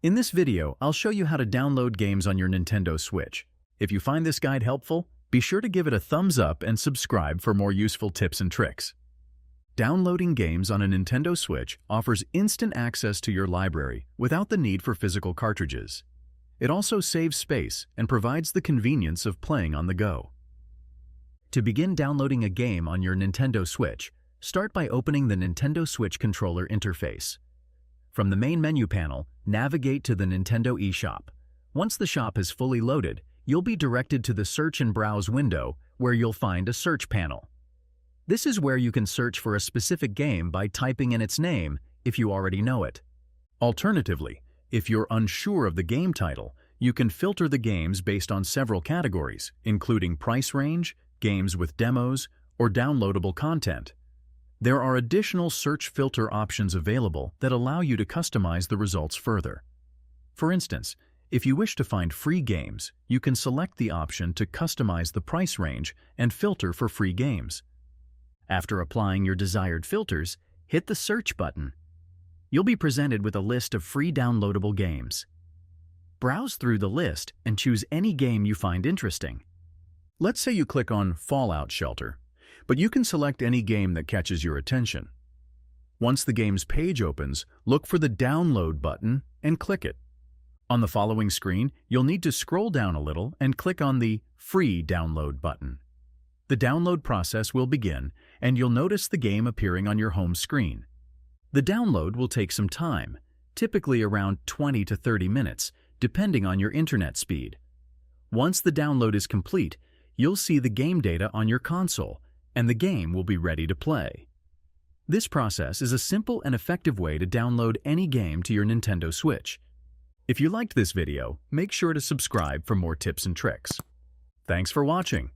In this video, I'll show you how to download games on your Nintendo Switch. If you find this guide helpful, be sure to give it a thumbs up and subscribe for more useful tips and tricks. Downloading games on a Nintendo Switch offers instant access to your library without the need for physical cartridges. It also saves space and provides the convenience of playing on the go. To begin downloading a game on your Nintendo Switch, start by opening the Nintendo Switch controller interface. From the main menu panel, navigate to the Nintendo eShop. Once the shop is fully loaded, you'll be directed to the Search and Browse window, where you'll find a search panel. This is where you can search for a specific game by typing in its name if you already know it. Alternatively, if you're unsure of the game title, you can filter the games based on several categories, including price range, games with demos, or downloadable content. There are additional search filter options available that allow you to customize the results further. For instance, if you wish to find free games, you can select the option to customize the price range and filter for free games. After applying your desired filters, hit the Search button. You'll be presented with a list of free downloadable games. Browse through the list and choose any game you find interesting. Let's say you click on Fallout Shelter, but you can select any game that catches your attention. Once the game's page opens, look for the Download button and click it. On the following screen, you'll need to scroll down a little and click on the Free Download button. The download process will begin, and you'll notice the game appearing on your home screen. The download will take some time, typically around 20 to 30 minutes, depending on your internet speed. Once the download is complete, you'll see the game data on your console, and the game will be ready to play. This process is a simple and effective way to download any game to your Nintendo Switch. If you liked this video, make sure to subscribe for more tips and tricks. Thanks for watching.